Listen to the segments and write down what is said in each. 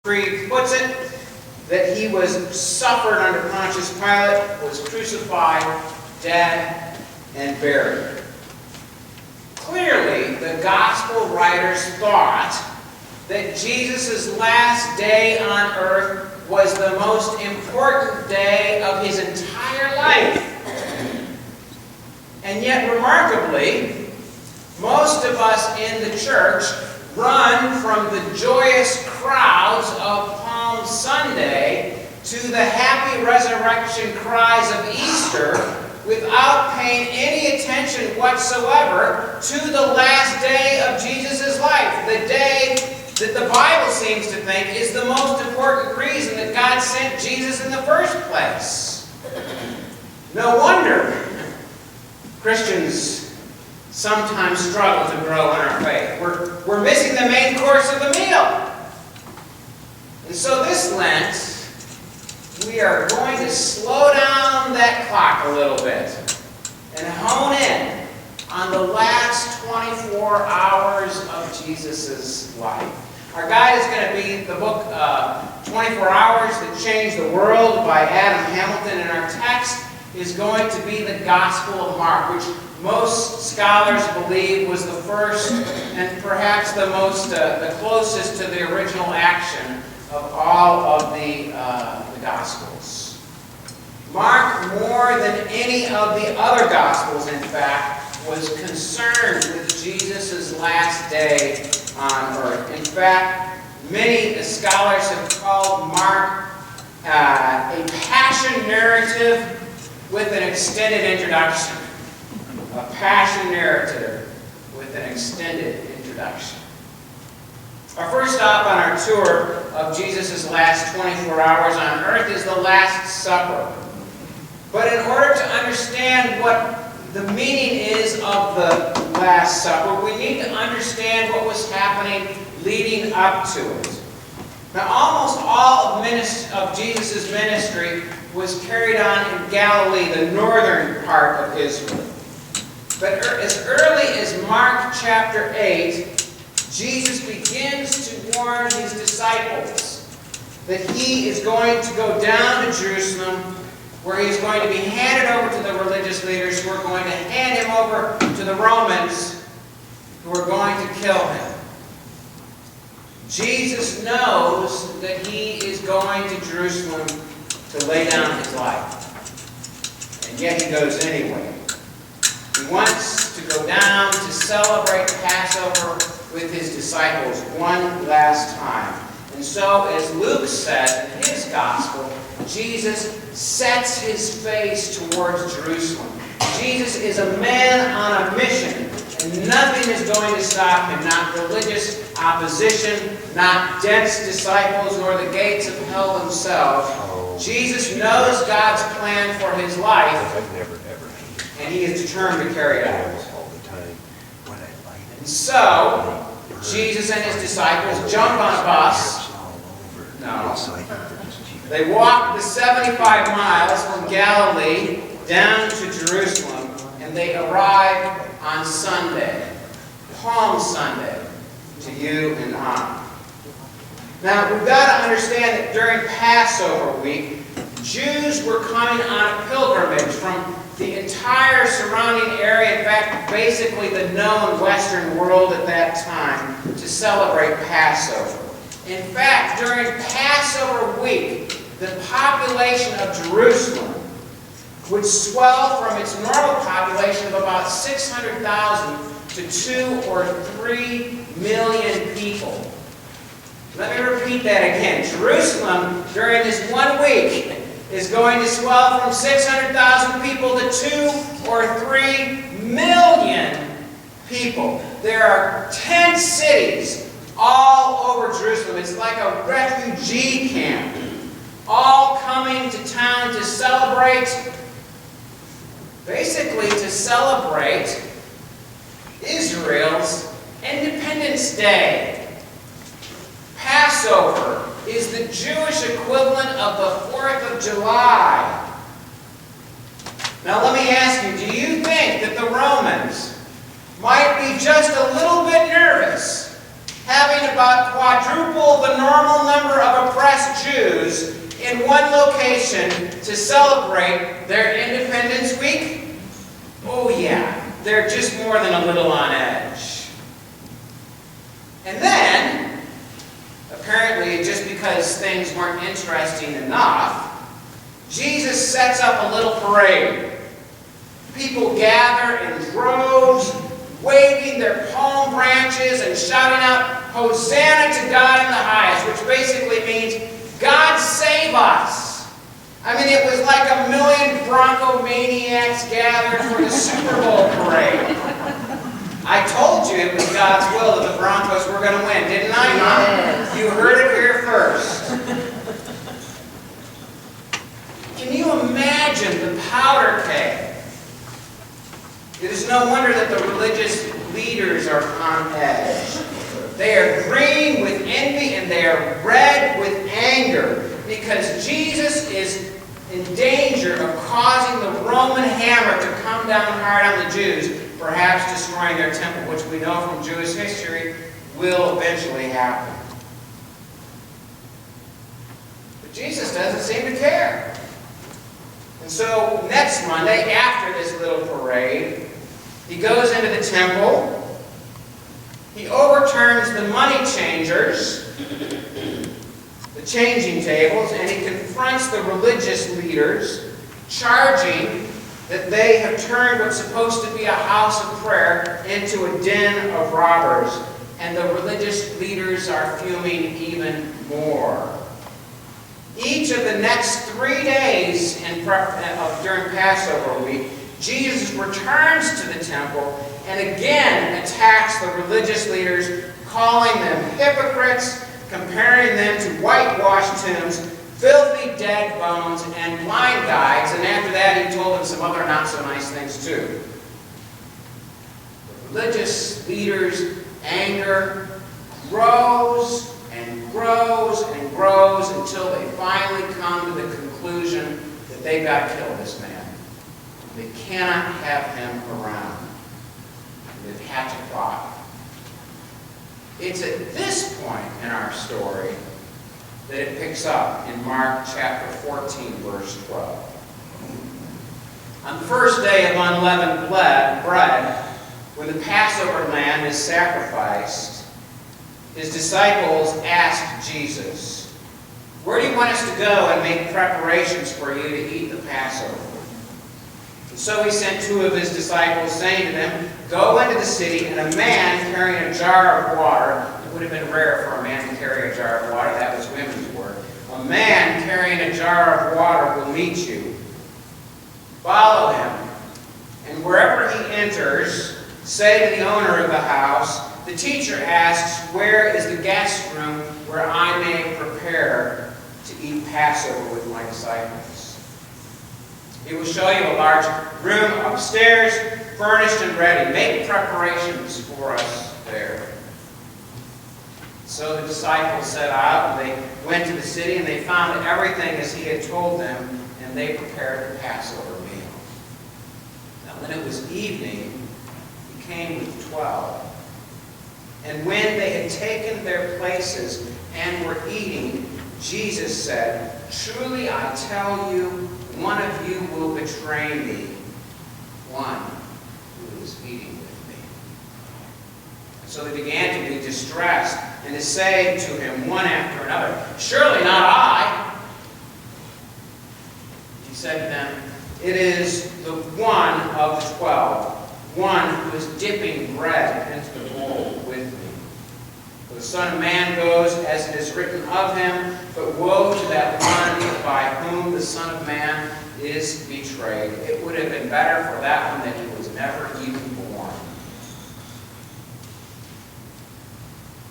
Creed puts it, that he was suffered under Pontius Pilate, was crucified, dead, and buried. Clearly, the gospel writers thought that Jesus' last day on earth was the most important day of his entire life. And yet, remarkably, most of us in the church run from the joyous crowds of Palm Sunday to the happy resurrection cries of Easter without paying any attention whatsoever to the last day of Jesus' life, the day that the Bible seems to think is the most important reason that God sent Jesus in the first place. No wonder Christians sometimes struggle to grow in our faith. We're missing the main course of the meal. And so this Lent, we are going to slow down that clock a little bit and hone in on the last 24 hours of Jesus' life. Our guide is going to be the book 24 Hours That Changed the World by Adam Hamilton, and our text is going to be the Gospel of Mark, which most scholars believe was the first and perhaps the closest to the original action of all of the Gospels. Mark, more than any of the other Gospels, in fact, was concerned with Jesus' last day on earth. In fact, many scholars have called Mark a passion narrative with an extended introduction. A passion narrative with an extended introduction. Our first stop on our tour of Jesus' last 24 hours on earth is the Last Supper. But in order to understand what the meaning is of the Last Supper, we need to understand what was happening leading up to it. Now, almost all of Jesus' ministry was carried on in Galilee, the northern part of Israel. But as early as Mark chapter 8, Jesus begins to warn his disciples that he is going to go down to Jerusalem, where he is going to be handed over to the religious leaders who are going to hand him over to the Romans, who are going to kill him. Jesus knows that he is going to Jerusalem to lay down his life. And yet he goes anyway. He wants to go down to celebrate Passover with his disciples one last time. And so, as Luke says in his gospel, Jesus sets his face towards Jerusalem. Jesus is a man on a mission, and nothing is going to stop him, not religious opposition, not dense disciples, nor the gates of hell themselves. Jesus knows God's plan for his life, and he is determined to carry it out. And so, Jesus and his disciples jump on a bus. No. They walk the 75 miles from Galilee down to Jerusalem, and they arrive on Sunday, Palm Sunday, to you and I. Now, we've got to understand that during Passover week, Jews were coming on a pilgrimage from the entire surrounding area, in fact, basically the known Western world at that time, to celebrate Passover. In fact, during Passover week, the population of Jerusalem would swell from its normal population of about 600,000 to 2 or 3 million people. Let me repeat that again. Jerusalem, during this 1 week, is going to swell from 600,000 people to 2 or 3 million people. There are 10 cities all over Jerusalem. It's like a refugee camp, all coming to town to celebrate, basically to celebrate Israel's Independence Day. Passover is the Jewish equivalent of the 4th of July. Now let me ask you, do you think that the Romans might be just a little bit nervous having having about quadruple the normal number of oppressed Jews in one location to celebrate their Independence Week? Oh yeah, they're just more than a little on edge. And then, apparently just because things weren't interesting enough, Jesus sets up a little parade. People gather in droves, waving their palm branches and shouting out, "Hosanna to God in the highest," which basically means, "God save us." I mean, it was like a million Bronco maniacs gathered for the Super Bowl parade. I told you it was God's will that the Broncos were going to win, didn't I? Yes. You heard it here first. Can you imagine the powder keg? It is no wonder that the religious leaders are on edge. They are green with envy and they are red with anger because Jesus is in danger of causing the Roman hammer to come down hard on the Jews, perhaps destroying their temple, which we know from Jewish history will eventually happen. But Jesus doesn't seem to care. And so next Monday, after this little parade, he goes into the temple. He overturns the money changers, the changing tables, and he confronts the religious leaders, charging that they have turned what's supposed to be a house of prayer into a den of robbers. And the religious leaders are fuming even more. Each of the next 3 days during Passover week, Jesus returns to the temple and again attacks the religious leaders, calling them hypocrites, comparing them to whitewashed tombs, filthy dead bones, and blind guides. And after that, he told them some other not-so-nice things too. The religious leaders' anger grows and grows and grows until they finally come to the conclusion that they've got to kill this man. They cannot have him around. They've hatched a plot. It's at this point in our story that it picks up in Mark chapter 14, verse 12. On the first day of unleavened bread, when the Passover lamb is sacrificed, his disciples asked Jesus, "Where do you want us to go and make preparations for you to eat the Passover?" And so he sent 2 of his disciples, saying to them, "Go into the city, and a man carrying a jar of water," it would have been rare for a man to carry a jar of water, that was women's work. "A man carrying a jar of water will meet you. Follow him, and wherever he enters, say to the owner of the house, 'The teacher asks, where is the guest room where I may prepare to eat Passover with my disciples? He will show you a large room upstairs, furnished and ready. Make preparations for us there.' So the disciples set out, and they went to the city, and they found everything as he had told them, and they prepared the Passover meal. Now when it was evening, he came with 12. And when they had taken their places and were eating, Jesus said, 'Truly I tell you, one of you will betray me, one who is eating with me.' And so they began to be distressed and to say to him one after another, 'Surely not I.' He said to them, 'It is the one of the 12, one who is dipping bread into the bowl with me. For the Son of Man goes as it is written of him, but woe to that one by whom the Son of Man is betrayed. It would have been better for that one that he was never even born.'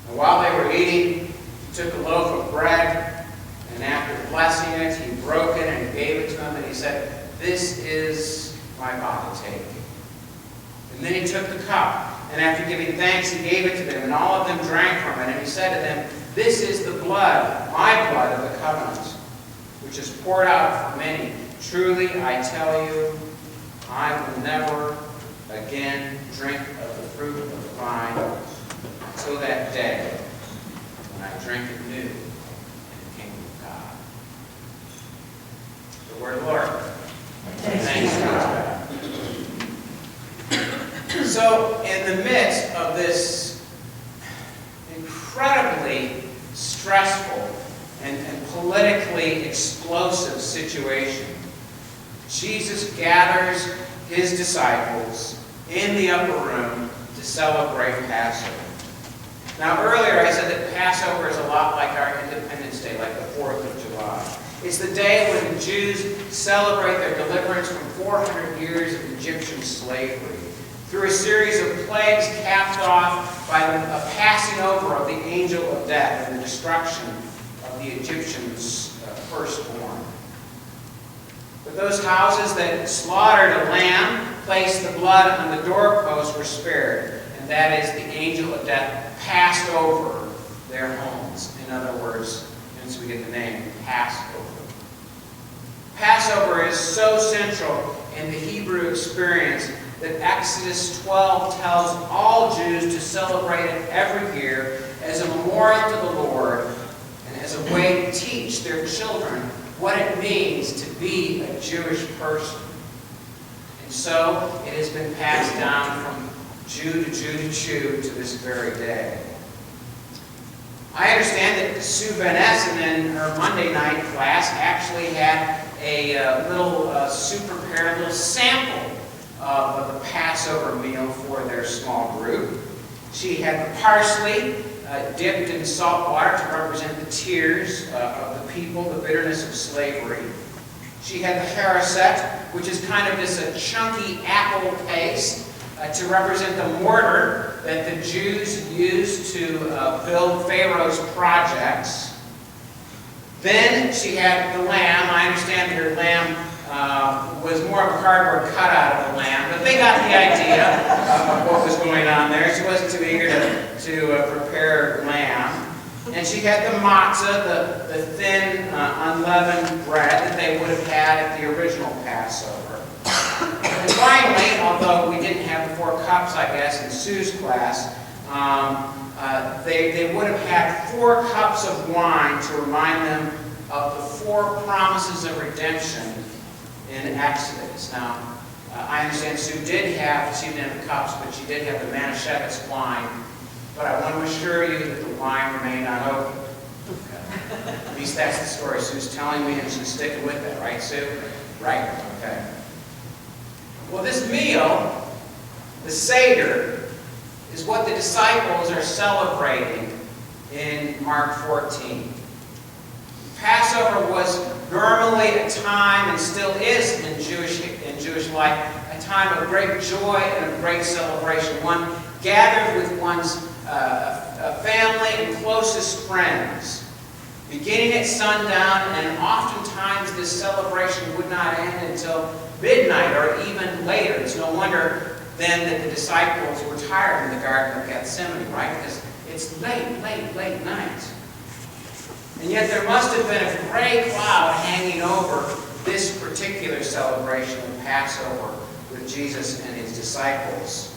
And while they were eating, he took a loaf of bread, and after blessing it, he broke it and gave it to them, and he said, 'This is my body, take.' And then he took the cup, and after giving thanks, he gave it to them, and all of them drank from it. And he said to them, 'This is the blood, my blood of the covenant, which is poured out for many. Truly, I tell you, I will never again drink of the fruit of the vine until that day to drink anew in the kingdom of God. The word of the Lord. Thanks be to God. So, in the midst of this incredibly stressful and politically explosive situation, Jesus gathers his disciples in the upper room to celebrate Passover. Now, earlier I said that Passover is a lot like our Independence Day, like the 4th of July. It's the day when the Jews celebrate their deliverance from 400 years of Egyptian slavery, through a series of plagues capped off by a passing over of the angel of death and the destruction of the Egyptians' firstborn. But those houses that slaughtered a lamb, placed the blood on the doorpost, were spared. And that is, the angel of death passed over their homes. In other words, hence we get the name Passover. Passover is so central in the Hebrew experience that Exodus 12 tells all Jews to celebrate it every year as a memorial to the Lord and as a way to teach their children what it means to be a Jewish person. And so it has been passed down from Jew to Jew to Jew to this very day. I understand that Sue Van Essen in her Monday night class actually had a Sue prepared a little sample of the Passover meal for their small group. She had the parsley dipped in salt water to represent the tears of the people, the bitterness of slavery. She had the haricet, which is kind of this chunky apple paste to represent the mortar that the Jews used to build Pharaoh's projects. Then she had the lamb. I understand that her lamb was more of a cardboard cutout of the lamb, but they got the idea of what was going on there. She wasn't too eager to prepare lamb. And she had the matzah, the thin, unleavened bread that they would have had at the original Passover. And finally, although we didn't have the 4 cups, I guess, in Sue's class, they would have had 4 cups of wine to remind them of the 4 promises of redemption in Exodus. Now, I understand Sue she didn't have the cups, but she did have the Manischewitz wine. But I want to assure you that the wine remained unopened. At least that's the story Sue's telling me, and she's sticking with it, right, Sue? Right, okay. Well, this meal, the Seder, is what the disciples are celebrating in Mark 14. Passover was normally a time, and still is in Jewish life, a time of great joy and of great celebration. One gathered with one's family and closest friends, beginning at sundown, and oftentimes this celebration would not end until midnight or even later. It's no wonder then that the disciples were tired in the Garden of Gethsemane, right? Because it's late night. And yet there must have been a gray cloud hanging over this particular celebration of Passover with Jesus and his disciples.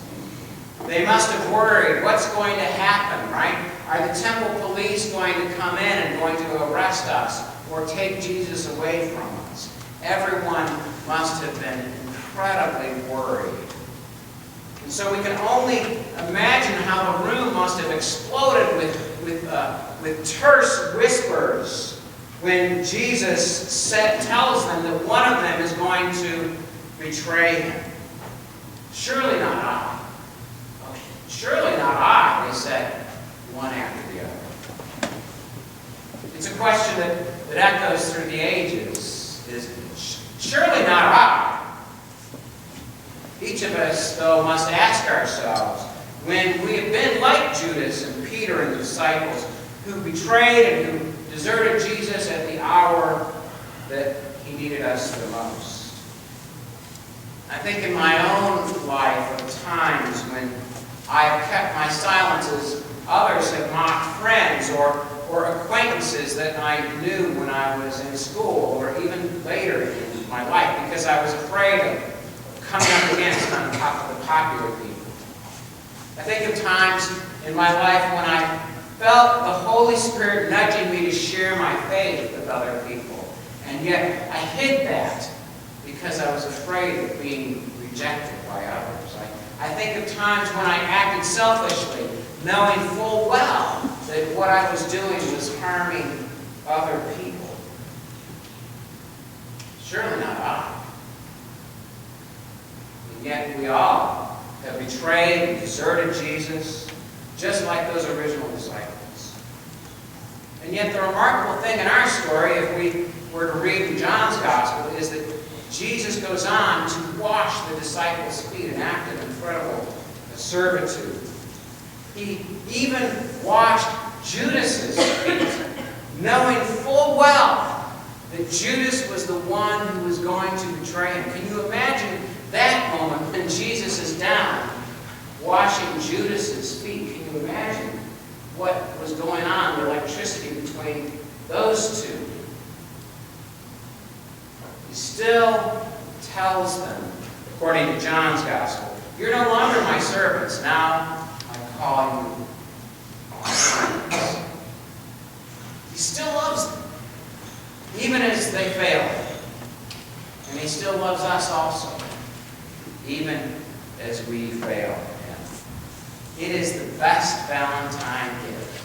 They must have worried, what's going to happen, right? Are the temple police going to come in and going to arrest us or take Jesus away from us? Everyone must have been incredibly worried. And so we can only imagine how the room must have exploded with terse whispers when Jesus tells them that one of them is going to betray him. Surely not I. Surely not I, they said, one after the other. It's a question that echoes through the ages, isn't it? Surely not I. Each of us, though, must ask ourselves, when we have been like Judas and Peter and the disciples, who betrayed and who deserted Jesus at the hour that he needed us the most. I think in my own life of times when I have kept my silence as others have mocked friends or acquaintances that I knew when I was in school or even later in my life because I was afraid of coming up against the popular people. I think of times in my life when I felt the Holy Spirit nudging me to share my faith with other people. And yet I hid that because I was afraid of being rejected by others. I think of times when I acted selfishly, knowing full well that what I was doing was harming other people. Surely not I. And yet we all have betrayed and deserted Jesus, just like those original disciples. And yet the remarkable thing in our story, if we were to read in John's Gospel, is that Jesus goes on to wash the disciples' feet, an act of incredible servitude. He even washed Judas's feet, knowing full well that Judas was the one who was going to betray him. Can you imagine that moment when Jesus is down washing Judas's feet? Can you imagine what was going on, the electricity between those two? He still tells them, according to John's Gospel, "You're no longer my servants. Now I call you my friends." He still loves them, even as they fail him. And he still loves us also, even as we fail him. It is the best Valentine gift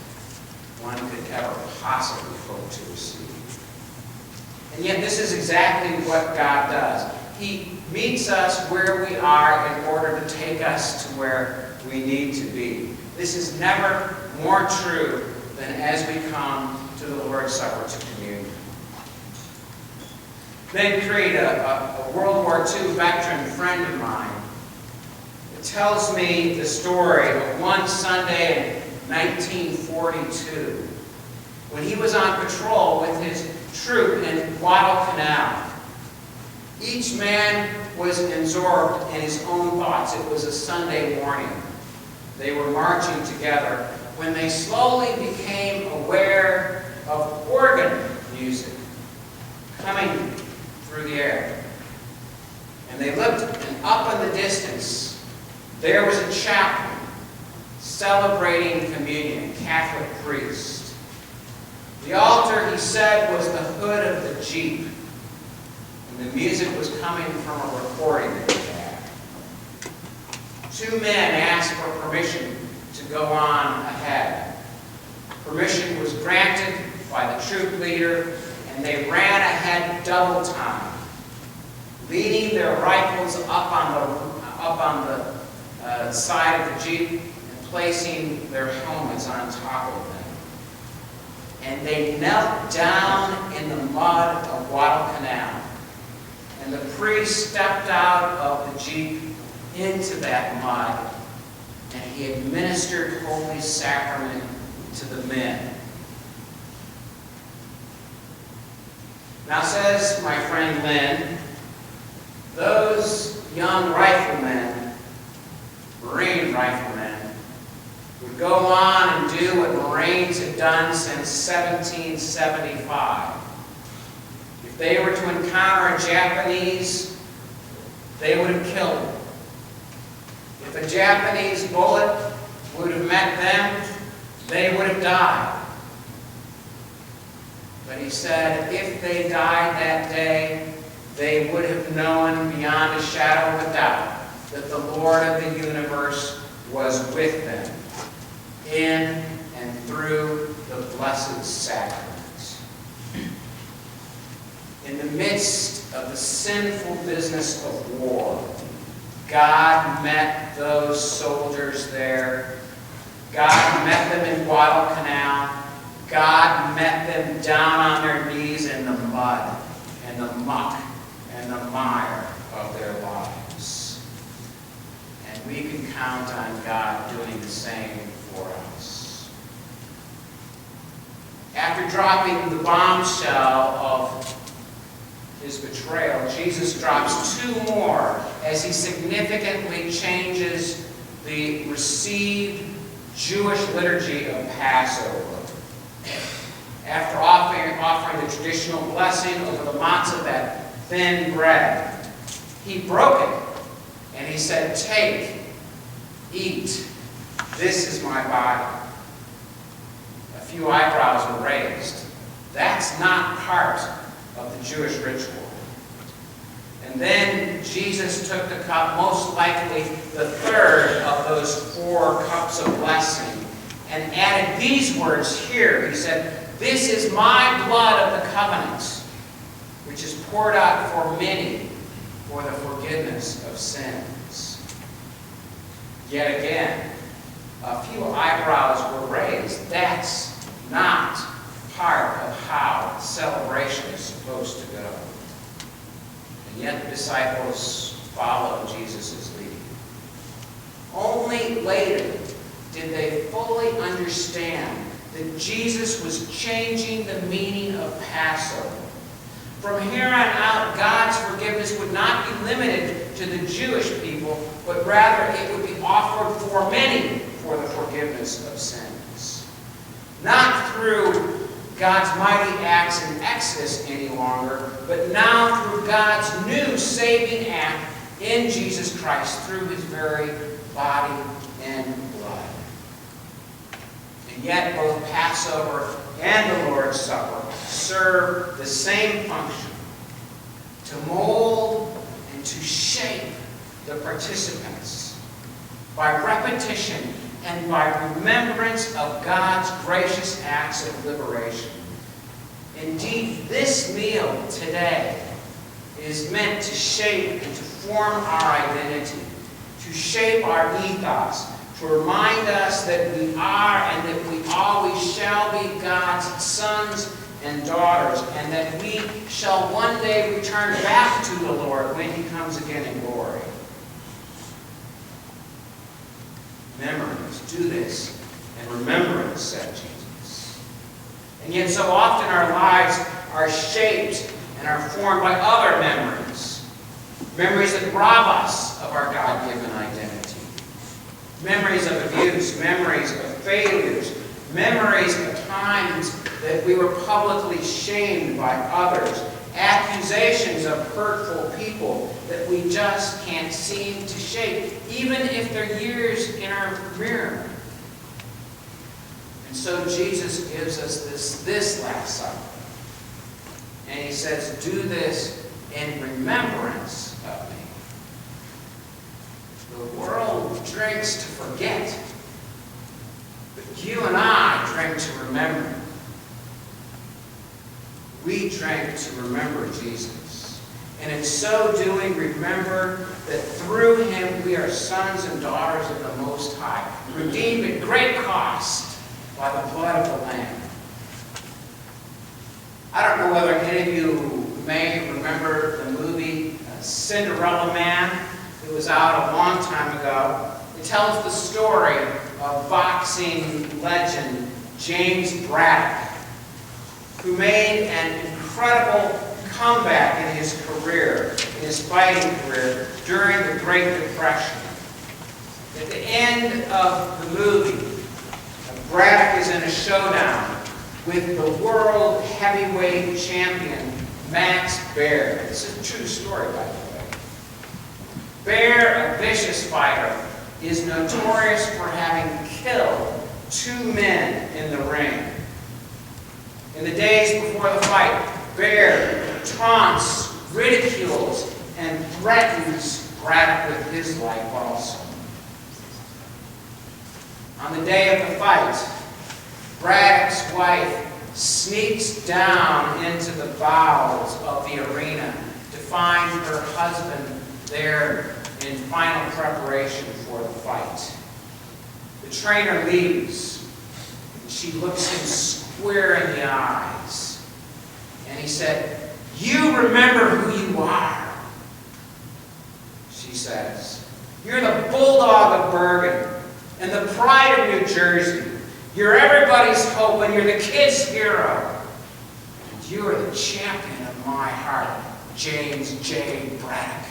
one could ever possibly hope to receive. And yet this is exactly what God does. He meets us where we are in order to take us to where we need to be. This is never more true than as we come to the Lord's Supper, to communion. Ben Creed, a World War II veteran friend of mine, tells me the story of one Sunday in 1942 when he was on patrol with his troop in Guadalcanal. Each man was absorbed in his own thoughts. It was a Sunday morning. They were marching together when they slowly became aware of organ music coming through the air. And they looked, and up in the distance, there was a chaplain celebrating communion, a Catholic priest. The altar, he said, was the hood of the Jeep. And the music was coming from a recording that he had. Two men asked for permission to go on ahead. Permission was granted by the troop leader, and they ran ahead double time, leaning their rifles up on the side of the Jeep and placing their helmets on top of them. And they knelt down in the mud of Guadalcanal. And the priest stepped out of the Jeep into that mud, and he administered Holy Sacrament to the men. Now, says my friend Lynn, those young riflemen, Marine riflemen, would go on and do what Marines had done since 1775. If they were to encounter a Japanese, they would have killed them. If a Japanese bullet would have met them, they would have died. But he said, if they died that day, they would have known beyond a shadow of a doubt that the Lord of the universe was with them in and through the blessed sacraments. In the midst of the sinful business of war, God met those soldiers there. God met them in Guadalcanal. God met them down on their knees in the mud and the muck and the mire of their lives. And we can count on God doing the same for us. After dropping the bombshell of his betrayal, Jesus drops two more as he significantly changes the received Jewish liturgy of Passover. After offering the traditional blessing over the matzah, that thin bread, he broke it and he said, "Take, eat, this is my body." few eyebrows were raised. That's not part of the Jewish ritual. And then Jesus took the cup, most likely the third of those 4 cups of blessing, and added these words here. He said, "This is my blood of the covenant, which is poured out for many for the forgiveness of sins." Yet again, a few eyebrows were raised. That's not part of how the celebration is supposed to go. And yet the disciples followed Jesus' lead. Only later did they fully understand that Jesus was changing the meaning of Passover. From here on out, God's forgiveness would not be limited to the Jewish people, but rather it would be offered for many for the forgiveness of sins. Not through God's mighty acts in Exodus any longer, but now through God's new saving act in Jesus Christ through his very body and blood. And yet both Passover and the Lord's Supper serve the same function: to mold and to shape the participants by repetition and by remembrance of God's gracious acts of liberation. Indeed, this meal today is meant to shape and to form our identity, to shape our ethos, to remind us that we are and that we always shall be God's sons and daughters, and that we shall one day return back to the Lord when he comes again in glory. Memories, do this in remembrance, said Jesus. And yet so often our lives are shaped and are formed by other memories. Memories that rob us of our God-given identity. Memories of abuse, memories of failures, memories of times that we were publicly shamed by others, accusations of hurtful people that we just can't seem to shake, even if they're years in our mirror. And so Jesus gives us this Last Supper. And he says, "Do this in remembrance of me." The world drinks to forget, but you and I drink to remember. We drink to remember Jesus. And in so doing, remember that through him we are sons and daughters of the Most High, redeemed at great cost by the blood of the Lamb. I don't know whether any of you may remember the movie Cinderella Man. It was out a long time ago. It tells the story of boxing legend James Braddock, who made an incredible comeback in his career, in his fighting career, during the Great Depression. At the end of the movie, Braddock is in a showdown with the world heavyweight champion, Max Baer. This is a true story, by the way. Baer, a vicious fighter, is notorious for having killed 2 men in the ring. In the days before the fight, Baer taunts, ridicules, and threatens Braddock with his life also. On the day of the fight, Braddock's wife sneaks down into the bowels of the arena to find her husband there in final preparation for the fight. The trainer leaves, and she looks him square in the eyes. And he said, "You remember who you are." She says, "You're the Bulldog of Bergen and the pride of New Jersey. You're everybody's hope and you're the kid's hero. And you are the champion of my heart, James J. Braddock.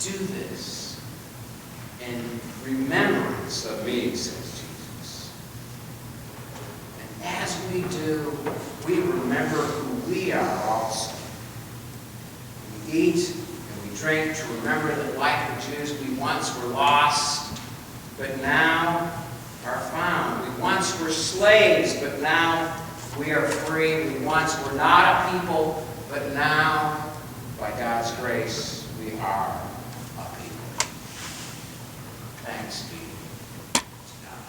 Do this in remembrance of me," says Jesus. And as we do, we remember who we are also. We eat and we drink to remember that like the Jews, we once were lost, but now slaves, but now we are free. We once were not a people, but now, by God's grace, we are a people. Thanks be to God.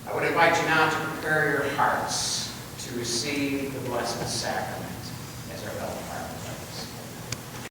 I would invite you now to prepare your hearts to receive the Blessed Sacrament as our bell